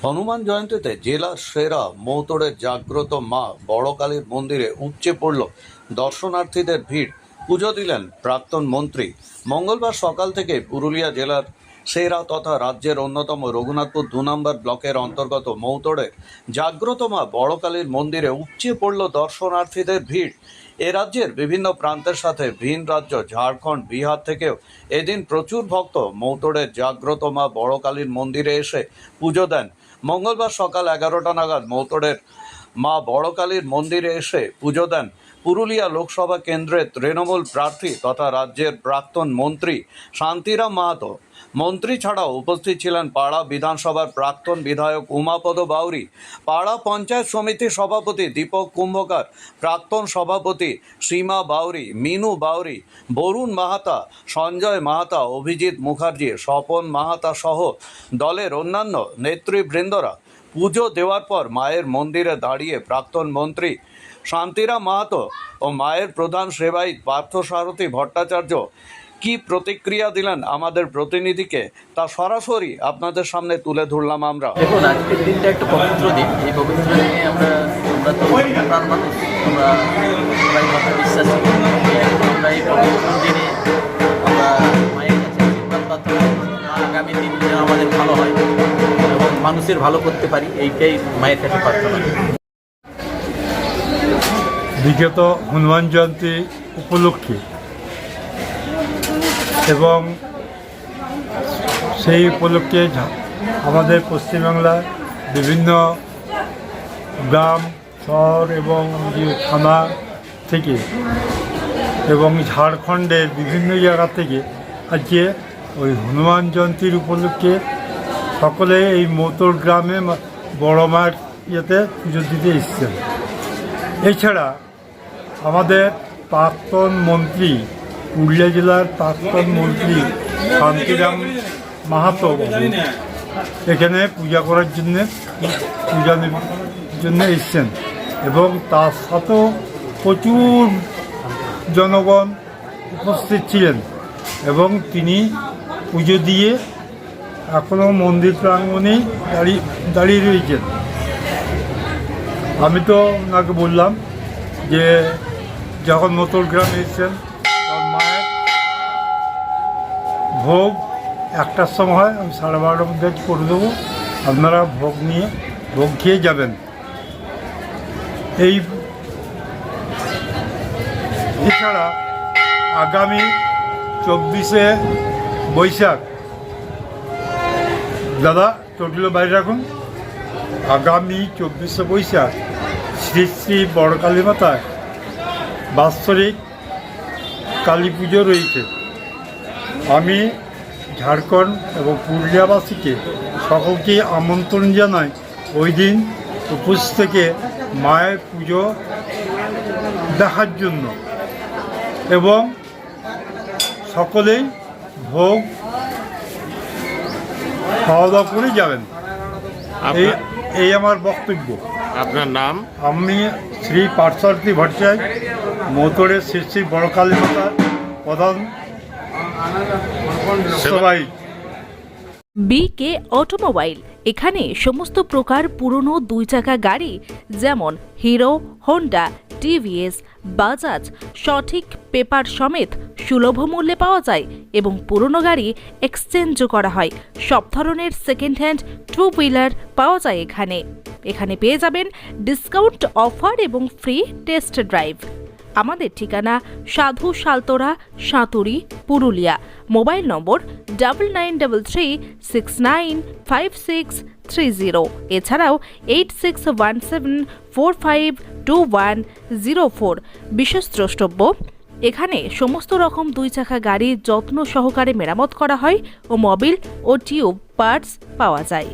হনুমান জয়ন্তীতে জেলা সেরা মৌতড়ের জাগ্রত মা বড়কালীর মন্দিরে উপচে পড়ল দর্শনার্থীদের ভিড়। পুজো দিলেন প্রাক্তন মন্ত্রী। মঙ্গলবার সকাল থেকে পুরুলিয়া জেলার সেরা তথা রাজ্যের অন্যতম রঘুনাথপুর 2 নম্বর ব্লকের অন্তর্গত মৌতড়ের জাগ্রত মা বড়কালীর মন্দিরে উপচে পড়ল দর্শনার্থীদের ভিড়। এ রাজ্যের বিভিন্ন প্রান্তের সাথে ভিন রাজ্য ঝাড়খণ্ড, বিহার থেকেও এদিন প্রচুর ভক্ত মৌতড়ের জাগ্রত মা বড়কালীর মন্দিরে এসে পুজো দেন। মঙ্গলবার সকাল 11টা নাগাদ মৌতড়ের মা বড়কালীর মন্দিরে এসে পুজো দেন পুরুলিয়া লোকসভা কেন্দ্রের তৃণমূল প্রার্থী তথা রাজ্যের প্রাক্তন মন্ত্রী শান্তিরাম মাহাতো। মন্ত্রী ছাড়াও উপস্থিত ছিলেন পাড়া বিধানসভার প্রাক্তন বিধায়ক উমাপদ বাউরি, পাড়া পঞ্চায়েত সমিতির সভাপতি দীপক কুম্ভকার, প্রাক্তন সভাপতি সীমা বাউরি, মিনু বাউরি, বরুণ মাহাতা, সঞ্জয় মাহাতা, অভিজিৎ মুখার্জি, স্বপন মাহাতা সহ দলের অন্যান্য নেতৃবৃন্দরা। পুজো দেওয়ার পর মায়ের মন্দিরে দাঁড়িয়ে প্রাক্তন মন্ত্রী শান্তিরাম মাহাতো ও মায়ের প্রধান সেবায়িত পার্থসারথী ভট্টাচার্য কি প্রতিক্রিয়া দিলেন আমাদের প্রতিনিধিকে তা সরাসরি আপনাদের সামনে তুলে ধরলাম আমরা। দেখুন, আজকের দিনটা একটা পবিত্র দিন। এই পবিত্র দিনে আমরা তো প্রাণ মানুষ, আমরা সবাই কথা বিশ্বাসী। আমরা এই পবিত্র দিনে আমরা মায়ের কাছে আশীর্বাদ প্রার্থনা করছি, আগামী দিন যেন আমাদের ভালো হয় এবং মানুষের ভালো করতে পারি, এইটাই মায়ের কাছে প্রার্থনা। বিগত হনুমান জয়ন্তী উপলক্ষে এবং সেই উপলক্ষে আমাদের পশ্চিমবাংলার বিভিন্ন গ্রাম, শহর এবং থানা থেকে এবং ঝাড়খণ্ডের বিভিন্ন জায়গা থেকে আজকে ওই হনুমান জয়ন্তীর উপলক্ষে সকলে এই মৌতড় গ্রামে বড় মার ইয়েতে পুজো দিতে এসছেন। এছাড়া আমাদের প্রাক্তন মন্ত্রী, পুরুলিয়া জেলার প্রাক্তন মন্ত্রী শান্তিরাম মাহাতো এখানে পূজা করার জন্য এসছেন এবং তার সাথেও প্রচুর জনগণ উপস্থিত ছিলেন এবং তিনি পুজো দিয়ে এখনও মন্দির প্রাঙ্গণেই দাঁড়িয়ে রয়েছেন। আমি তো ওনাকে বললাম যে যখন মৌতড় গ্রামে এসেছেন তখন মায়ের ভোগ 1টার সময় হয়, আমি 12:30টার মধ্যে করে দেবো, আপনারা ভোগ নিয়ে ভোগ খেয়ে যাবেন। এছাড়া আগামী 24শে বৈশাখ, দাদা টোটাল বাইরে রাখুন, আগামী 24শে বৈশাখ শ্রী শ্রী বড়কালী মাতার বাৎসরিক কালী পুজো রয়েছে। আমি ঝাড়খণ্ড এবং পুরুলিয়াবাসীকে সকলকে আমন্ত্রণ জানাই ওই দিন উপস্থিত থেকে মায়ের পুজো দেখার জন্য এবং সকলেই ভোগ খাওয়া দাওয়া করে যাবেন। এই আমার বক্তব্য। আপনার নাম? আমি শ্রী পার্থসারথী ভট্টাচার্য, মৌতড়ের শ্রী শ্রী বড়কালী মাতার প্রধান সেবায়িত। বিকে অটোমোবাইল, এখানে সমস্ত প্রকার পুরনো 2 চাকা গাড়ি যেমন হিরো, হোন্ডা, টিভিএস, বাজাজ সঠিক পেপার সমেত সুলভ মূল্যে পাওয়া যায় এবং পুরনো গাড়ি এক্সচেঞ্জও করা হয়। সব ধরনের সেকেন্ড হ্যান্ড 2 হুইলার পাওয়া যায় এখানে পেয়ে যাবেন ডিসকাউন্ট অফার এবং ফ্রি টেস্ট ড্রাইভ। আমাদের ঠিকানা সাধু সালতোরা, সাঁতুরি, পুরুলিয়া। মোবাইল নম্বর 9933695630। এছাড়াও 8617452104। বিশেষ দ্রষ্টব্য, এখানে সমস্ত রকম 2 চাকা গাড়ি যত্ন সহকারে মেরামত করা হয় ও মোবিল ও টিউব পার্টস পাওয়া যায়।